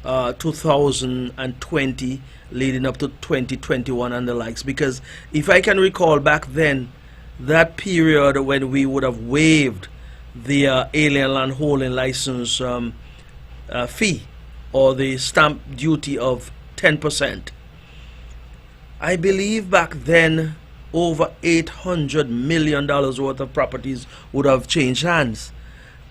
2020 leading up to 2021 and the likes, because if I can recall back then, that period when we would have waived the Alien Land Holding License fee, or the stamp duty of 10%, I believe back then over $800 million worth of properties would have changed hands.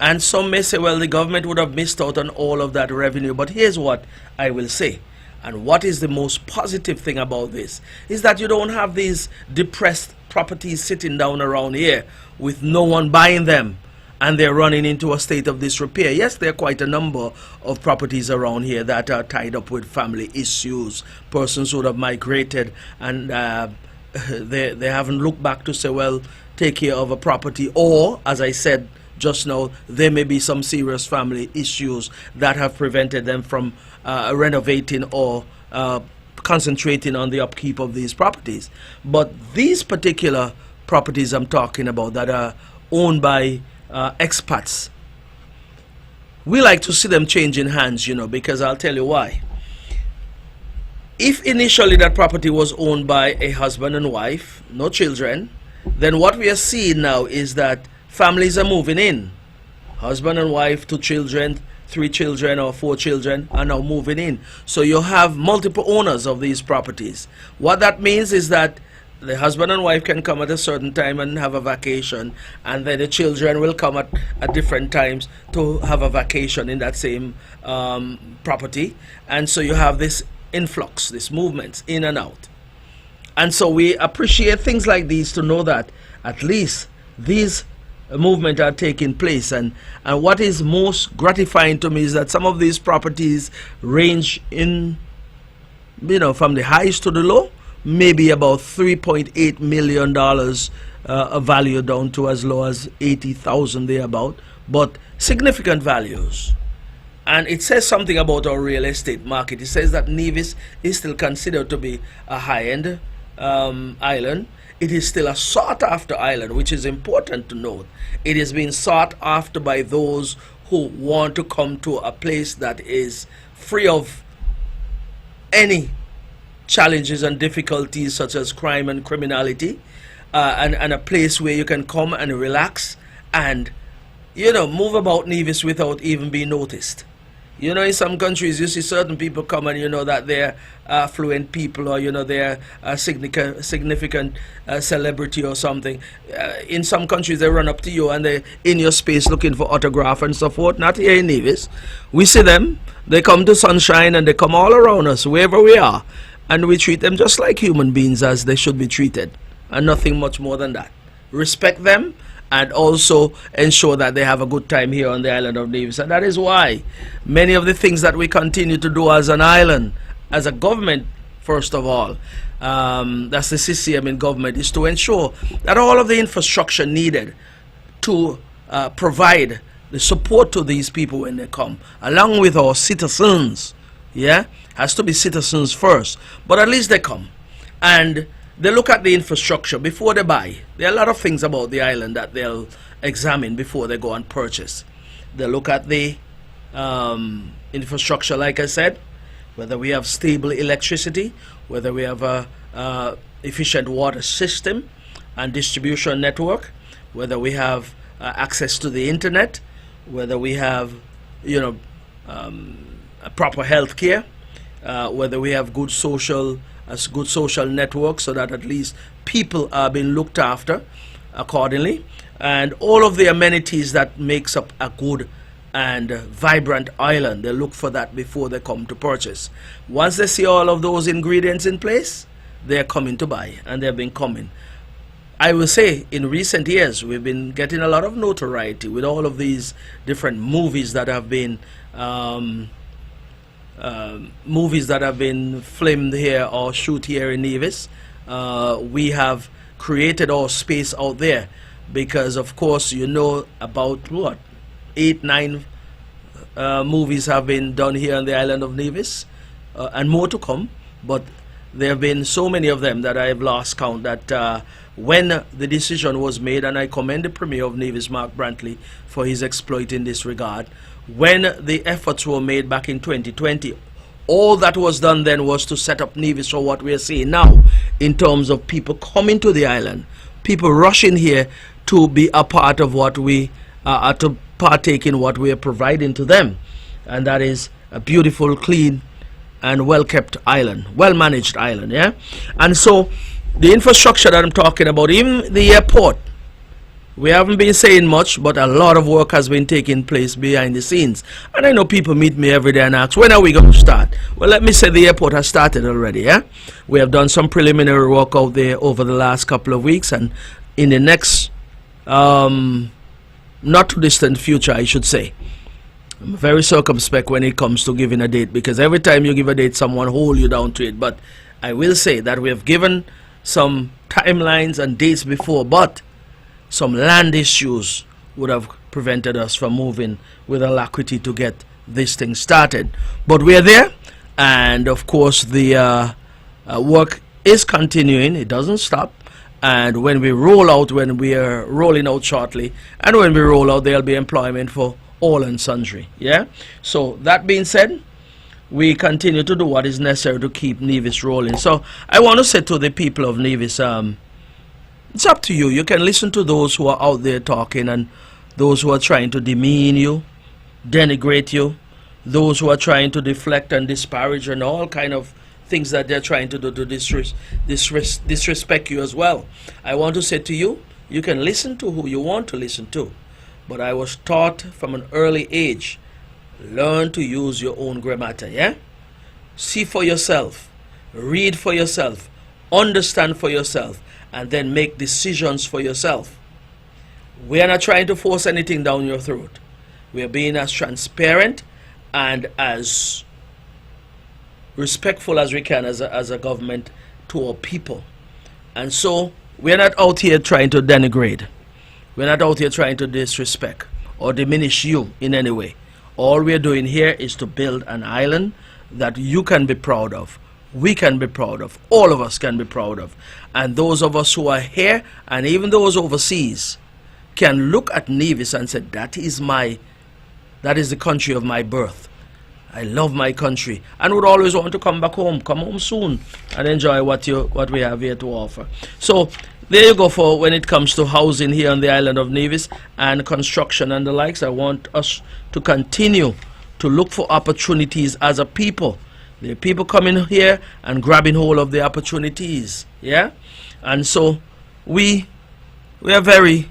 And some may say, well, the government would have missed out on all of that revenue. But here's what I will say. And what is the most positive thing about this is that you don't have these depressed properties sitting down around here with no one buying them, and they're running into a state of disrepair. Yes, there are quite a number of properties around here that are tied up with family issues, persons who have migrated, and they haven't looked back to say, well, take care of a property. Or, as I said just now, there may be some serious family issues that have prevented them from renovating or concentrating on the upkeep of these properties. But these particular properties I'm talking about that are owned by expats, we like to see them changing hands, because I'll tell you why. If initially that property was owned by a husband and wife, no children, then what we are seeing now is that families are moving in. Husband and wife, 2 children, 3 children, or 4 children are now moving in. So you have multiple owners of these properties. What that means is that the husband and wife can come at a certain time and have a vacation, and then the children will come at different times to have a vacation in that same property. And so you have this influx, this movement in and out. And so we appreciate things like these to know that at least these movements are taking place. And what is most gratifying to me is that some of these properties range in, from the highs to the low, maybe about $3.8 million of value down to as low as 80,000 thereabout, but significant values. And it says something about our real estate market. It says that Nevis is still considered to be a high-end island. It is still a sought-after island, which is important to note. It is being sought after by those who want to come to a place that is free of any challenges and difficulties such as crime and criminality, and a place where you can come and relax and, move about Nevis without even being noticed. In some countries, you see certain people come and you know that they're affluent people, or they're a significant celebrity or something. In some countries, they run up to you and they're in your space looking for autograph and so forth. Not here in Nevis. We see them. They come to Sunshine and they come all around us, wherever we are, and we treat them just like human beings as they should be treated, and nothing much more than that. Respect them, and also ensure that they have a good time here on the island of Nevis. And that is why many of the things that we continue to do as an island, as a government, first of all, that's the CCM in government, is to ensure that all of the infrastructure needed to provide the support to these people when they come, along with our citizens, has to be citizens first, but at least they come. And they look at the infrastructure before they buy. There are a lot of things about the island that they'll examine before they go and purchase. They look at the infrastructure, like I said, whether we have stable electricity, whether we have a efficient water system and distribution network, whether we have access to the internet, whether we have, a proper health care, whether we have good social network, so that at least people are being looked after accordingly, and all of the amenities that makes up a good and vibrant island. They look for that before they come to purchase. Once they see all of those ingredients in place, they're coming to buy, and they've been coming. I will say in recent years we've been getting a lot of notoriety with all of these different movies that have been filmed here or shoot here in Nevis. We have created our space out there because, of course, about what 8-9 movies have been done here on the island of Nevis, and more to come. But there have been so many of them that I have lost count. That when the decision was made, and I commend the Premier of Nevis, Mark Brantley, for his exploit in this regard. When the efforts were made back in 2020, all that was done then was to set up Nevis for what we are seeing now, in terms of people coming to the island, people rushing here to be a part of what we are, to partake in what we are providing to them. And that is a beautiful, clean, and well-kept island, well-managed island, And so the infrastructure that I'm talking about, even the airport, we haven't been saying much, but a lot of work has been taking place behind the scenes. And I know people meet me every day and ask, when are we going to start? Well, let me say the airport has started already, We have done some preliminary work out there over the last couple of weeks, and in the next, not too distant future, I should say. I'm very circumspect when it comes to giving a date, because every time you give a date, someone hold you down to it. But I will say that we have given some timelines and dates before, but some land issues would have prevented us from moving with alacrity to get this thing started. But we are there, and of course the work is continuing. It doesn't stop. And when we roll out, when we are rolling out shortly, and when we roll out, there'll be employment for all and sundry. So that being said, we continue to do what is necessary to keep Nevis rolling. So I want to say to the people of Nevis, it's up to you. You can listen to those who are out there talking, and those who are trying to demean you, denigrate you, those who are trying to deflect and disparage, and all kind of things that they're trying to do to disrespect you as well. I want to say to you, you can listen to who you want to listen to. But I was taught from an early age, learn to use your own grammata, See for yourself, read for yourself, understand for yourself, and then make decisions for yourself. We are not trying to force anything down your throat. We are being as transparent and as respectful as we can as a government to our people. And so we're not out here trying to denigrate. We're not out here trying to disrespect or diminish you in any way. All we're doing here is to build an island that you can be proud of, we can be proud of, all of us can be proud of. And those of us who are here, and even those overseas, can look at Nevis and say, that is the country of my birth. I love my country and would always want to come back home, come home soon and enjoy what we have here to offer. So there you go for when it comes to housing here on the island of Nevis and construction and the likes. I want us to continue to look for opportunities as a people. There are people coming here and grabbing hold of the opportunities, yeah? And so we are very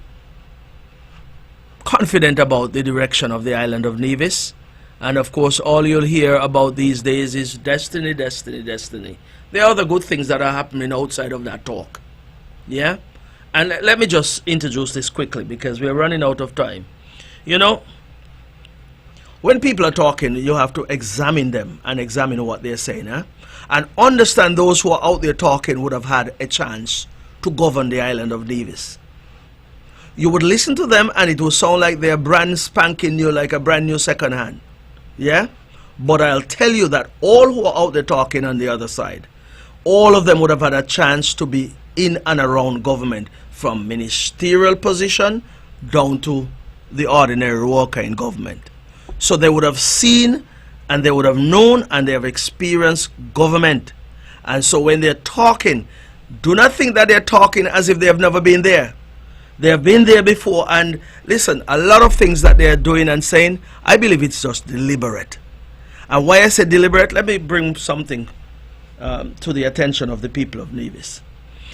confident about the direction of the island of Nevis. And of course, all you'll hear about these days is destiny, destiny, destiny. There are other good things that are happening outside of that talk, yeah? And let me just introduce this quickly because we're running out of time. You know, when people are talking, you have to examine them and examine what they're saying, and understand those who are out there talking would have had a chance to govern the island of Nevis. You would listen to them and it would sound like they're brand spanking new, like a brand new second hand, yeah? But I'll tell you that all who are out there talking on the other side, all of them would have had a chance to be in and around government, from ministerial position down to the ordinary worker in government. So they would have seen and they would have known and they have experienced government. And so when they're talking, do not think that they're talking as if they have never been there. They have been there before. And listen, a lot of things that they're doing and saying, I believe it's just deliberate. And why I say deliberate, let me bring something to the attention of the people of Nevis.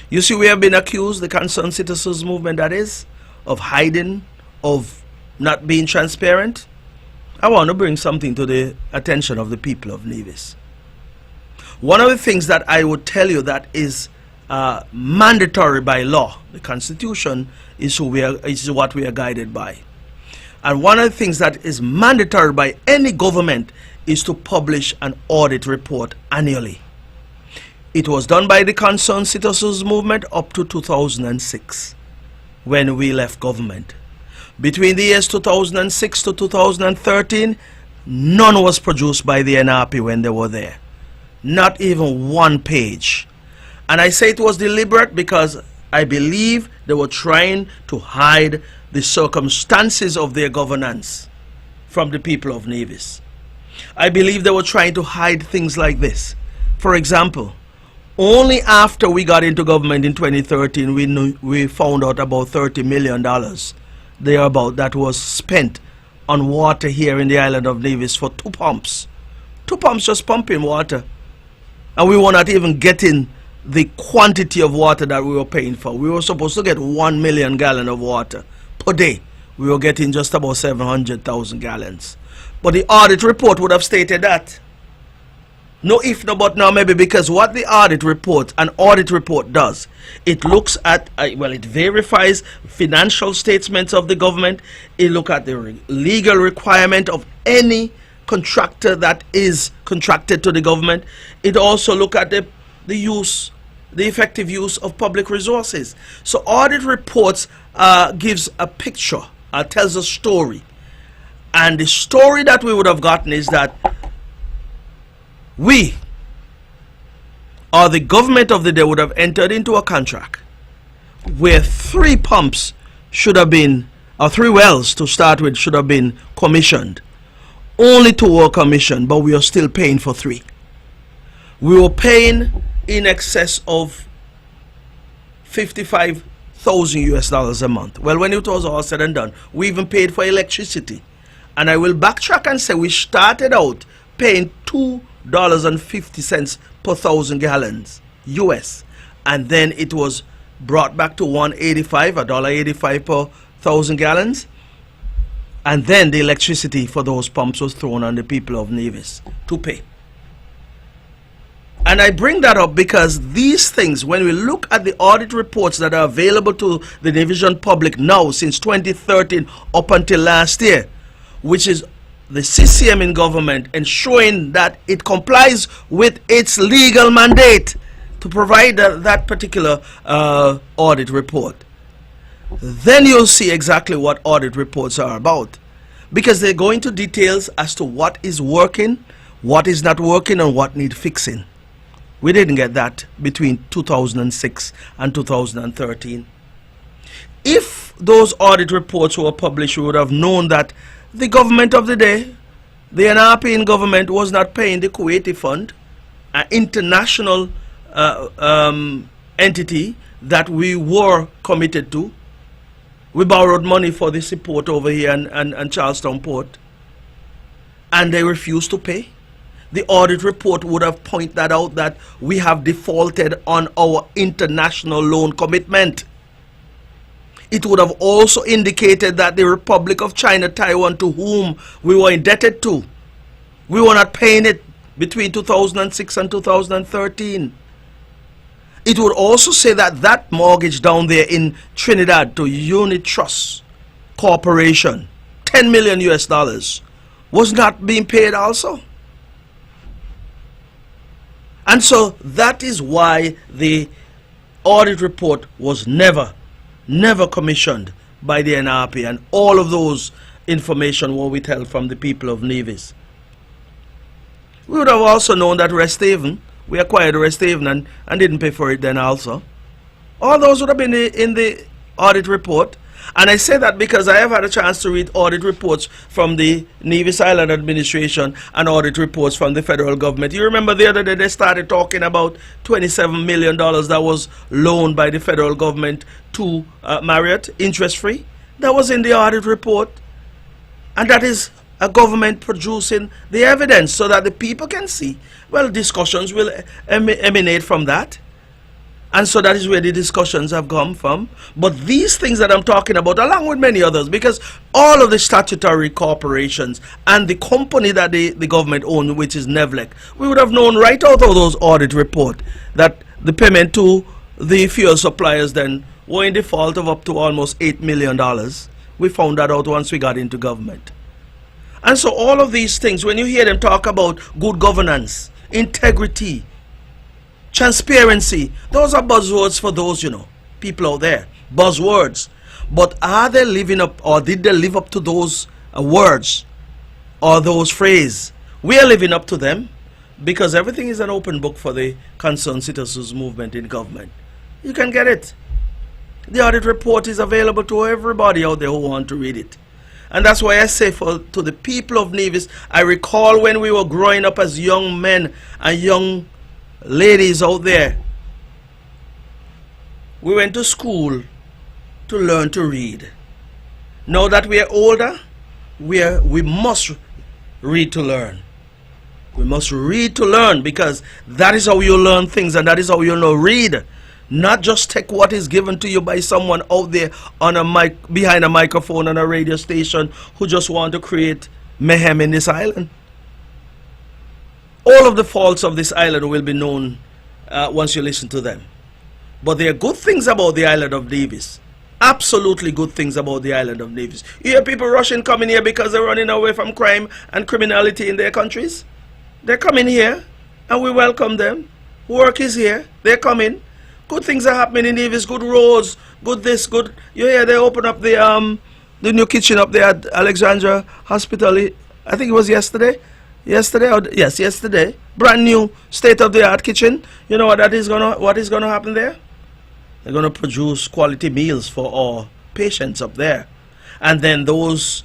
You see, we have been accused, the Concerned Citizens Movement that is, of hiding, of not being transparent. I want to bring something to the attention of the people of Nevis. One of the things that I would tell you that is mandatory by law, the Constitution is what we are guided by. And one of the things that is mandatory by any government is to publish an audit report annually. It was done by the Concerned Citizens Movement up to 2006 when we left government. Between the years 2006 to 2013, none was produced by the NRP when they were there. Not even one page. And I say it was deliberate because I believe they were trying to hide the circumstances of their governance from the people of Nevis. I believe they were trying to hide things like this. For example, only after we got into government in 2013, we found out about $30 million thereabout that was spent on water here in the island of Nevis for 2 pumps. 2 pumps just pumping water. And we were not even getting the quantity of water that we were paying for. We were supposed to get 1 million gallons of water per day. We were getting just about 700,000 gallons. But the audit report would have stated that. No if, no but, now maybe, because what the an audit report does, it looks at, it verifies financial statements of the government. It looks at the legal requirement of any contractor that is contracted to the government. It also looks at the effective use of public resources. So audit reports gives a picture, tells a story. And the story that we would have gotten is that we, or the government of the day, would have entered into a contract where 3 pumps should have been, or 3 wells to start with, should have been commissioned. Only 2 were commissioned, but we are still paying for 3. We were paying in excess of $55,000 a month. Well, when it was all said and done, we even paid for electricity. And I will backtrack and say we started out paying $2.50 per 1,000 gallons US, and then it was brought back to $1.85 per 1,000 gallons, and then the electricity for those pumps was thrown on the people of Nevis to pay. And I bring that up because these things, when we look at the audit reports that are available to the Nevisian public now since 2013 up until last year, which is the CCM in government, ensuring that it complies with its legal mandate to provide that particular audit report, then you'll see exactly what audit reports are about, because they go into details as to what is working, what is not working, and what needs fixing. We didn't get that between 2006 and 2013. If those audit reports were published, we would have known that the government of the day, The NRPN government was not paying the Kuwaiti Fund, an international entity that we were committed to. We borrowed money for the support over here and Charlestown Port, and they refused to pay. The audit report would have pointed that out, that we have defaulted on our international loan commitment. It would have also indicated that the Republic of China, Taiwan, to whom we were indebted to, we were not paying it between 2006 and 2013. It would also say that that mortgage down there in Trinidad to Unit Trust Corporation, $10 million US, was not being paid also. And so that is why the audit report was never commissioned by the NRP, and all of those information were withheld from the people of Nevis. We would have also known that Rest Haven, we acquired Rest Haven and didn't pay for it then also. All those would have been in the audit report. And I say that because I have had a chance to read audit reports from the Nevis Island Administration and audit reports from the federal government. You remember the other day they started talking about $27 million that was loaned by the federal government to Marriott, interest-free. That was in the audit report. And that is a government producing the evidence so that the people can see. Well, discussions will emanate from that. And so that is where the discussions have come from. But these things that I'm talking about, along with many others, because all of the statutory corporations and the company that the government owned, which is Nevlec, we would have known right out of those audit report that the payment to the fuel suppliers then were in default of up to almost $8 million. We found that out once we got into government. And so all of these things, when you hear them talk about good governance, integrity, transparency, those are buzzwords for those, people out there. Buzzwords. But are they living up, or did they live up to those words or those phrases? We are living up to them because everything is an open book for the Concerned Citizens Movement in government. You can get it. The audit report is available to everybody out there who want to read it. And that's why I say to the people of Nevis, I recall when we were growing up as young men and young ladies out there, we went to school to learn to read. Now that we are older, we must read to learn. We must read to learn, because that is how you learn things, and that is how you know read. Not just take what is given to you by someone out there on a mic, behind a microphone on a radio station, who just want to create mayhem in this island. All of the faults of this island will be known once you listen to them. But there are good things about the island of Nevis. Absolutely good things about the island of Nevis. You hear people rushing coming here because they're running away from crime and criminality in their countries. They're coming here and we welcome them. Work is here. They're coming. Good things are happening in Nevis. Good roads. Good this. Good. You hear they open up the new kitchen up there at Alexandra Hospital. I think it was yesterday. Yesterday. Brand new state-of-the-art kitchen. You know what is gonna happen there? They're gonna produce quality meals for our patients up there. And then those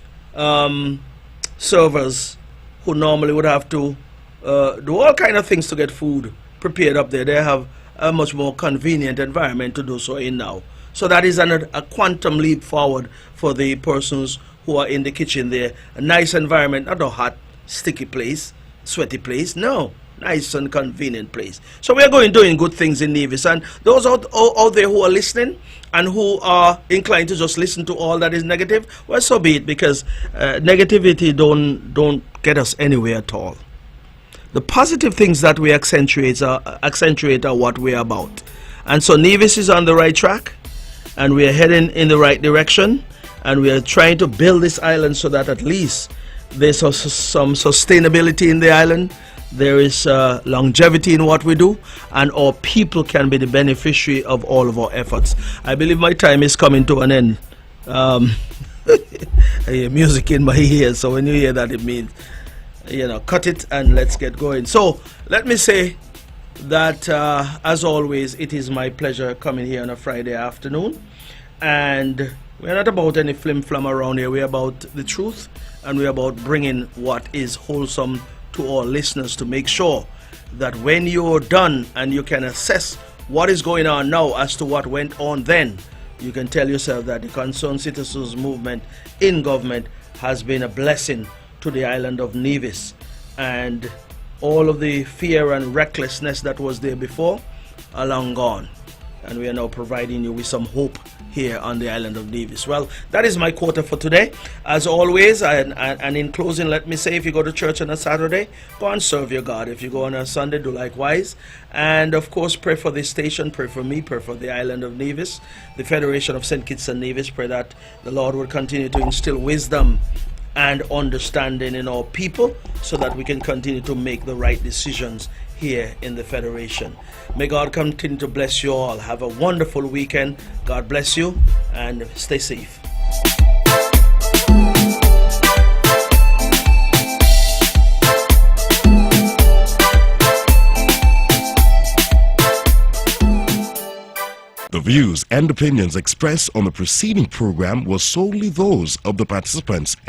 servers who normally would have to do all kind of things to get food prepared up there, they have a much more convenient environment to do so in now. So that is a quantum leap forward for the persons who are in the kitchen there. A nice environment, not a hot, sticky place, sweaty place. No, nice and convenient place. So we are doing good things in Nevis. And those out there who are listening and who are inclined to just listen to all that is negative, well, so be it, because negativity don't get us anywhere at all. The positive things that we accentuate are what we're about. And so Nevis is on the right track, and we are heading in the right direction, and we are trying to build this island so that at least there's some sustainability in the island, there is longevity in what we do, and our people can be the beneficiary of all of our efforts. I believe my time is coming to an end. I hear music in my ears, so when you hear that, it means, cut it and let's get going. So let me say that as always, it is my pleasure coming here on a Friday afternoon And we're not about any flim-flam around here. We're about the truth, and we're about bringing what is wholesome to all listeners to make sure that when you're done and you can assess what is going on now as to what went on then, you can tell yourself that the Concerned Citizens Movement in government has been a blessing to the island of Nevis, and all of the fear and recklessness that was there before are long gone, and we are now providing you with some hope here on the island of Nevis. Well, that is my quota for today. As always, and in closing, let me say, if you go to church on a Saturday, go and serve your God. If you go on a Sunday, do likewise. And of course, pray for this station, pray for me, pray for the island of Nevis, the Federation of St. Kitts and Nevis. Pray that the Lord will continue to instill wisdom and understanding in our people so that we can continue to make the right decisions here in the Federation. May God continue to bless you all. Have a wonderful weekend. God bless you and stay safe. The views and opinions expressed on the preceding program were solely those of the participants and